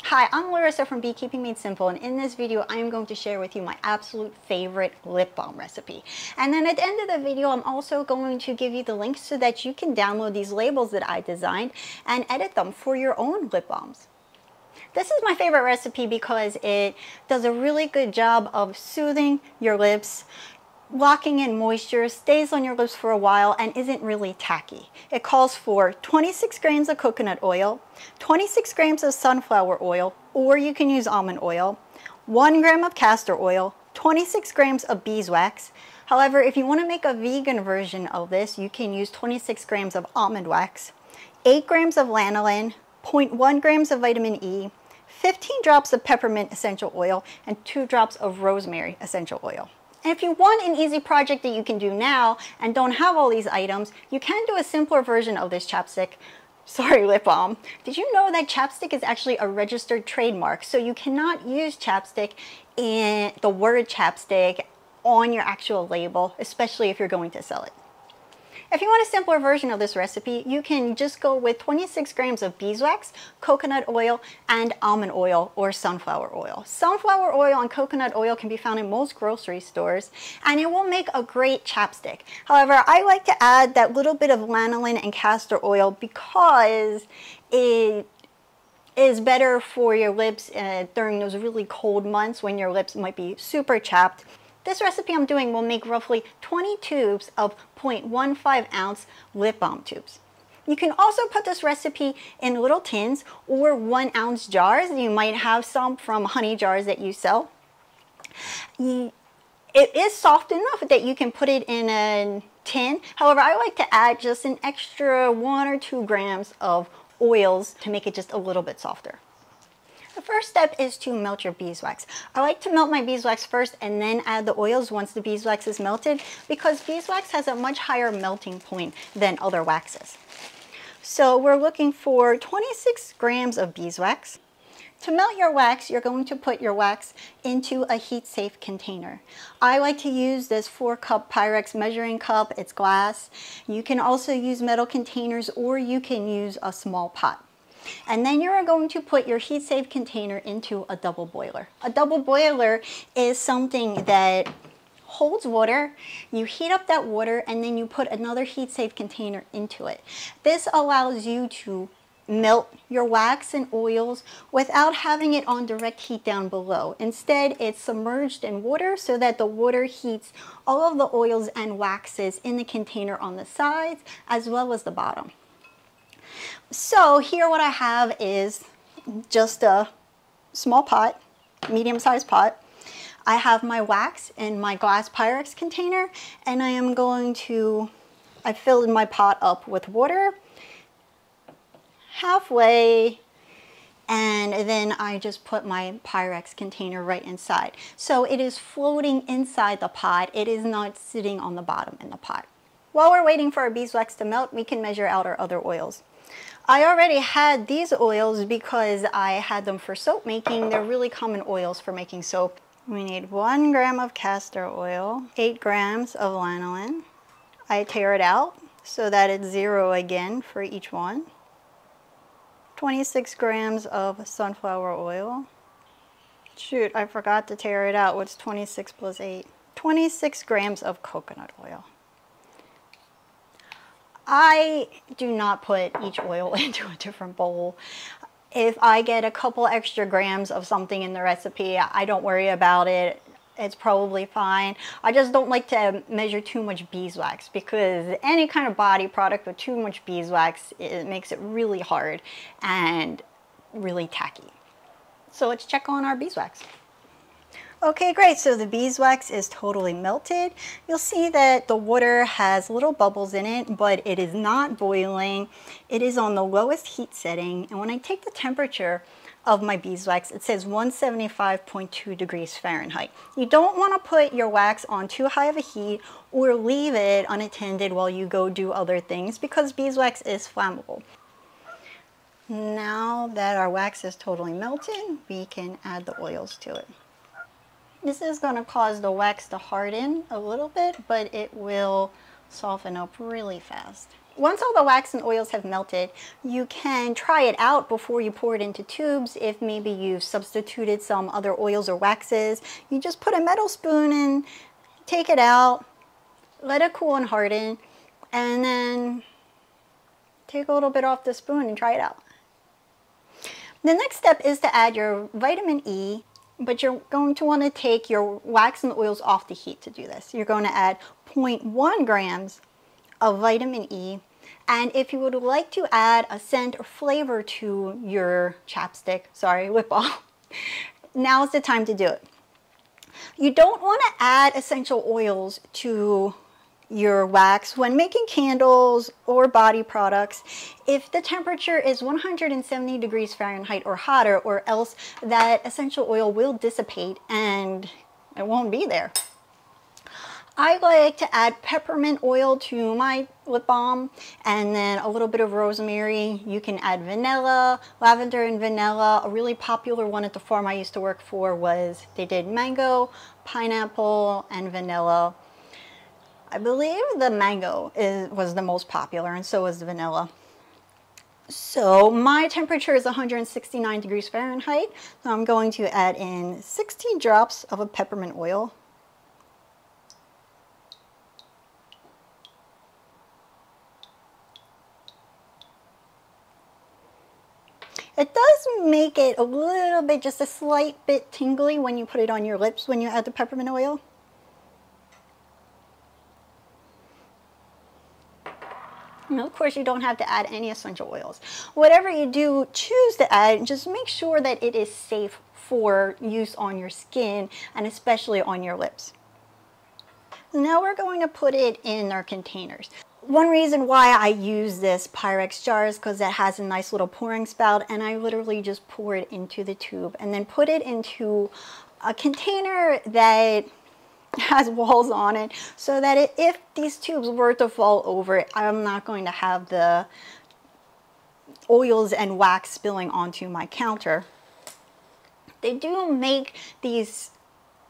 Hi, I'm Larissa from Beekeeping Made Simple, and in this video I am going to share with you my absolute favorite lip balm recipe. And then at the end of the video I'm also going to give you the links so that you can download these labels that I designed and edit them for your own lip balms. This is my favorite recipe because it does a really good job of soothing your lips, locking in moisture, stays on your lips for a while, and isn't really tacky. It calls for 26 grams of coconut oil, 26 grams of sunflower oil, or you can use almond oil, 1 gram of castor oil, 26 grams of beeswax. However, if you want to make a vegan version of this, you can use 26 grams of almond wax, 8 grams of lanolin, 0.1 grams of vitamin E, 15 drops of peppermint essential oil, and 2 drops of rosemary essential oil. And if you want an easy project that you can do now and don't have all these items, you can do a simpler version of this lip balm. Did you know that chapstick is actually a registered trademark? So you cannot use chapstick in the word chapstick on your actual label, especially if you're going to sell it. If you want a simpler version of this recipe, you can just go with 26 grams of beeswax, coconut oil, and almond oil or sunflower oil. Sunflower oil and coconut oil can be found in most grocery stores, and it will make a great chapstick. However, I like to add that little bit of lanolin and castor oil because it is better for your lips during those really cold months when your lips might be super chapped. This recipe I'm doing will make roughly 20 tubes of 0.15 ounce lip balm tubes. You can also put this recipe in little tins or 1 ounce jars. You might have some from honey jars that you sell. It is soft enough that you can put it in a tin. However, I like to add just an extra 1 or 2 grams of oils to make it just a little bit softer. The first step is to melt your beeswax. I like to melt my beeswax first and then add the oils once the beeswax is melted because beeswax has a much higher melting point than other waxes. So we're looking for 26 grams of beeswax. To melt your wax, you're going to put your wax into a heat-safe container. I like to use this 4-cup Pyrex measuring cup. It's glass. You can also use metal containers or you can use a small pot. And then you're going to put your heat-safe container into a double boiler. A double boiler is something that holds water. You heat up that water and then you put another heat-safe container into it. This allows you to melt your wax and oils without having it on direct heat down below. Instead, it's submerged in water so that the water heats all of the oils and waxes in the container on the sides as well as the bottom. So here what I have is just a small pot, medium-sized pot. I have my wax in my glass Pyrex container and I filled my pot up with water halfway, and then I just put my Pyrex container right inside. So it is floating inside the pot. It is not sitting on the bottom in the pot. While we're waiting for our beeswax to melt, we can measure out our other oils. I already had these oils because I had them for soap making. They're really common oils for making soap. We need 1 gram of castor oil, 8 grams of lanolin. I tear it out so that it's 0 again for each one. 26 grams of sunflower oil. Shoot, I forgot to tear it out. What's 26 plus 8? 26 grams of coconut oil. I do not put each oil into a different bowl. If I get a couple extra grams of something in the recipe, I don't worry about it. It's probably fine. I just don't like to measure too much beeswax because any kind of body product with too much beeswax, it makes it really hard and really tacky. So let's check on our beeswax. Okay, great. So the beeswax is totally melted. You'll see that the water has little bubbles in it, but it is not boiling. It is on the lowest heat setting. And when I take the temperature of my beeswax, it says 175.2 degrees Fahrenheit. You don't want to put your wax on too high of a heat or leave it unattended while you go do other things because beeswax is flammable. Now that our wax is totally melted, we can add the oils to it. This is going to cause the wax to harden a little bit, but it will soften up really fast. Once all the wax and oils have melted, you can try it out before you pour it into tubes. If maybe you've substituted some other oils or waxes, you just put a metal spoon in, take it out, let it cool and harden, and then take a little bit off the spoon and try it out. The next step is to add your vitamin E, but you're going to want to take your wax and oils off the heat to do this. You're going to add 0.1 grams of vitamin E, and if you would like to add a scent or flavor to your lip balm, now's the time to do it. You don't want to add essential oils to your wax when making candles or body products if the temperature is 170 degrees Fahrenheit or hotter, or else that essential oil will dissipate and it won't be there. I like to add peppermint oil to my lip balm, and then a little bit of rosemary. You can add vanilla, lavender and vanilla. A really popular one at the farm I used to work for was they did mango, pineapple, and vanilla. I believe the mango was the most popular, and so was the vanilla. So my temperature is 169 degrees Fahrenheit, so I'm going to add in 16 drops of a peppermint oil. It does make it a little bit, just a slight bit tingly when you put it on your lips when you add the peppermint oil. And of course, you don't have to add any essential oils. Whatever you do choose to add, just make sure that it is safe for use on your skin and especially on your lips. Now we're going to put it in our containers. One reason why I use this Pyrex jar is because it has a nice little pouring spout, and I literally just pour it into the tube and then put it into a container that has walls on it, so that if these tubes were to fall over, I'm not going to have the oils and wax spilling onto my counter. They do make these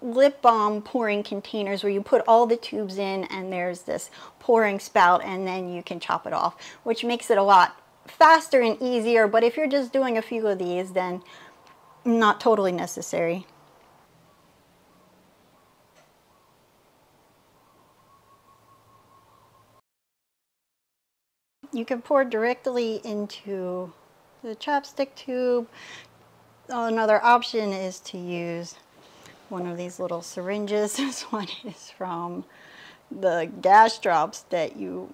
lip balm pouring containers where you put all the tubes in and there's this pouring spout, and then you can chop it off, which makes it a lot faster and easier. But if you're just doing a few of these, then not totally necessary. You can pour directly into the chapstick tube. Another option is to use one of these little syringes. This one is from the gas drops that you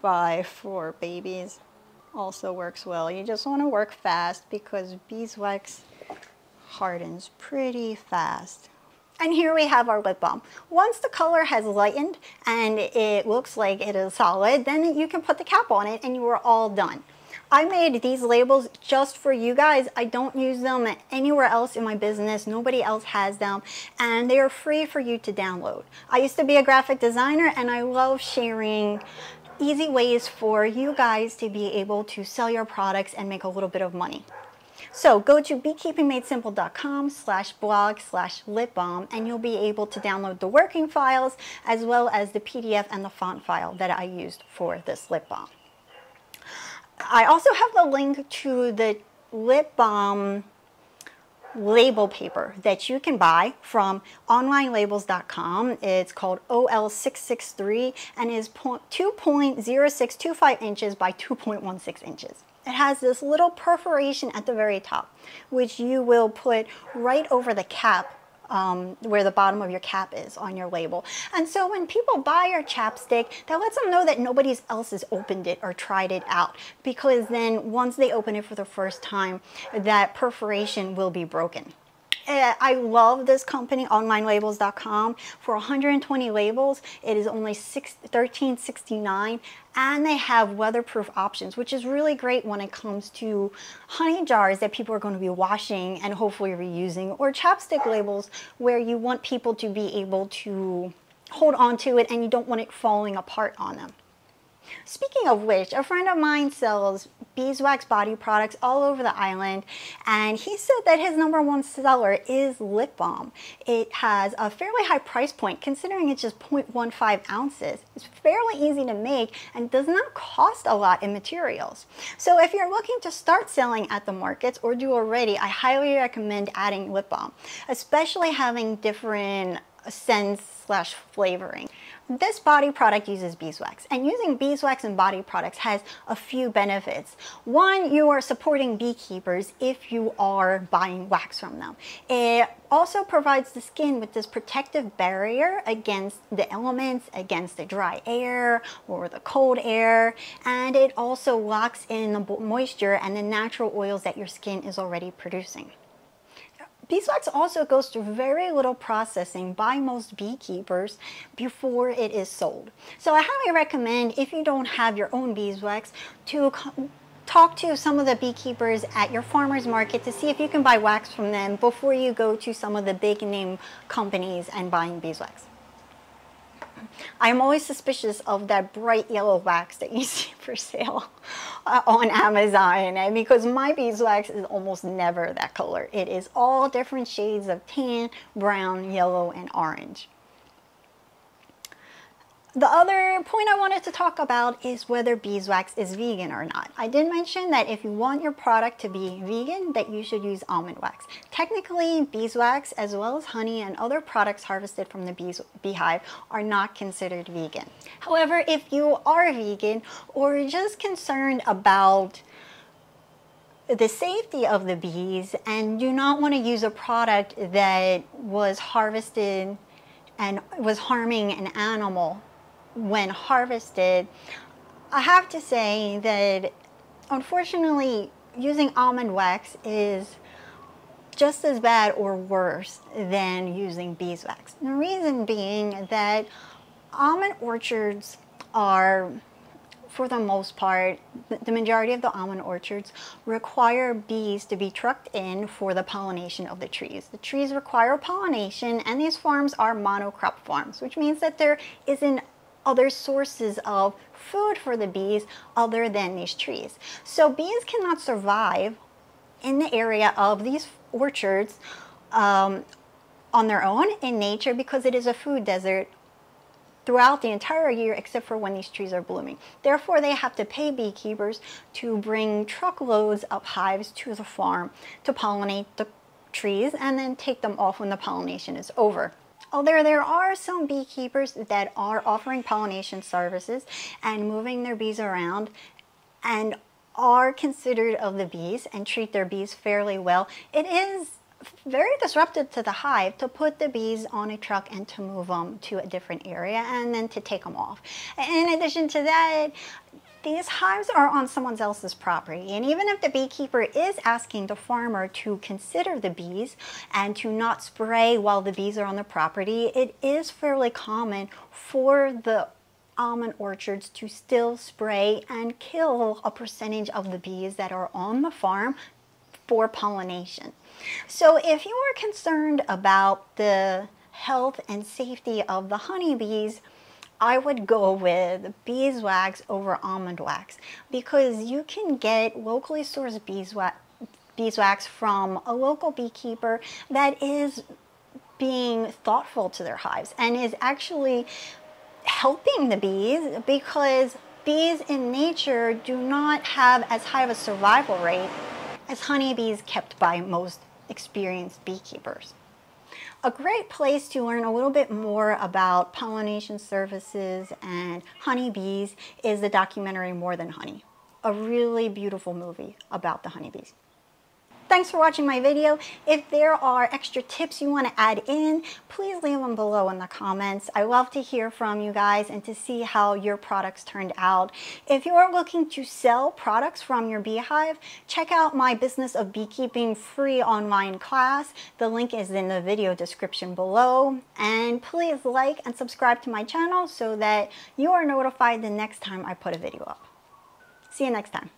buy for babies. Also works well. You just want to work fast because beeswax hardens pretty fast. And here we have our lip balm. Once the color has lightened and it looks like it is solid, then you can put the cap on it and you are all done. I made these labels just for you guys. I don't use them anywhere else in my business. Nobody else has them, and they are free for you to download. I used to be a graphic designer, and I love sharing easy ways for you guys to be able to sell your products and make a little bit of money. So go to beekeepingmadesimple.com/blog/lip balm, and you'll be able to download the working files as well as the PDF and the font file that I used for this lip balm. I also have the link to the lip balm label paper that you can buy from onlinelabels.com. It's called OL663 and is 2.0625 inches by 2.16 inches. It has this little perforation at the very top, which you will put right over the cap, where the bottom of your cap is on your label. And so when people buy your chapstick, that lets them know that nobody else has opened it or tried it out, because then once they open it for the first time, that perforation will be broken. I love this company, onlinelabels.com. For 120 labels, it is only $13.69, and they have weatherproof options, which is really great when it comes to honey jars that people are going to be washing and hopefully reusing, or chapstick labels where you want people to be able to hold on to it and you don't want it falling apart on them. Speaking of which, a friend of mine sells beeswax body products all over the island, and he said that his #1 seller is lip balm. It has a fairly high price point considering it's just 0.15 ounces. It's fairly easy to make and does not cost a lot in materials. So if you're looking to start selling at the markets or do already, I highly recommend adding lip balm, especially having different scents / flavoring. This body product uses beeswax, and using beeswax in body products has a few benefits. One, you are supporting beekeepers if you are buying wax from them. It also provides the skin with this protective barrier against the elements, against the dry air or the cold air, and it also locks in the moisture and the natural oils that your skin is already producing. Beeswax also goes through very little processing by most beekeepers before it is sold. So I highly recommend, if you don't have your own beeswax, to talk to some of the beekeepers at your farmer's market to see if you can buy wax from them before you go to some of the big name companies and buying beeswax. I'm always suspicious of that bright yellow wax that you see for sale on Amazon, and because my beeswax is almost never that color. It is all different shades of tan, brown, yellow, and orange. The other point I wanted to talk about is whether beeswax is vegan or not. I did mention that if you want your product to be vegan, that you should use almond wax. Technically, beeswax, as well as honey and other products harvested from the beehive, are not considered vegan. However, if you are vegan or just concerned about the safety of the bees and do not want to use a product that was harvested and was harming an animal when harvested, I have to say that unfortunately using almond wax is just as bad or worse than using beeswax. The reason being that almond orchards are, for the most part, the majority of the almond orchards require bees to be trucked in for the pollination of the trees. The trees require pollination, and these farms are monocrop farms, which means that there isn't other sources of food for the bees other than these trees. So bees cannot survive in the area of these orchards on their own in nature, because it is a food desert throughout the entire year except for when these trees are blooming. Therefore, they have to pay beekeepers to bring truckloads of hives to the farm to pollinate the trees and then take them off when the pollination is over. Although there are some beekeepers that are offering pollination services and moving their bees around and are considerate of the bees and treat their bees fairly well, it is very disruptive to the hive to put the bees on a truck and to move them to a different area and then to take them off. In addition to that, these hives are on someone else's property, and even if the beekeeper is asking the farmer to consider the bees and to not spray while the bees are on the property, it is fairly common for the almond orchards to still spray and kill a percentage of the bees that are on the farm for pollination. So if you are concerned about the health and safety of the honeybees, I would go with beeswax over almond wax, because you can get locally sourced beeswax from a local beekeeper that is being thoughtful to their hives and is actually helping the bees, because bees in nature do not have as high of a survival rate as honeybees kept by most experienced beekeepers. A great place to learn a little bit more about pollination services and honeybees is the documentary More Than Honey, a really beautiful movie about the honeybees. Thanks for watching my video. If there are extra tips you want to add in, please leave them below in the comments. I love to hear from you guys and to see how your products turned out. If you are looking to sell products from your beehive, check out my Business of Beekeeping free online class. The link is in the video description below. And please like and subscribe to my channel so that you are notified the next time I put a video up. See you next time.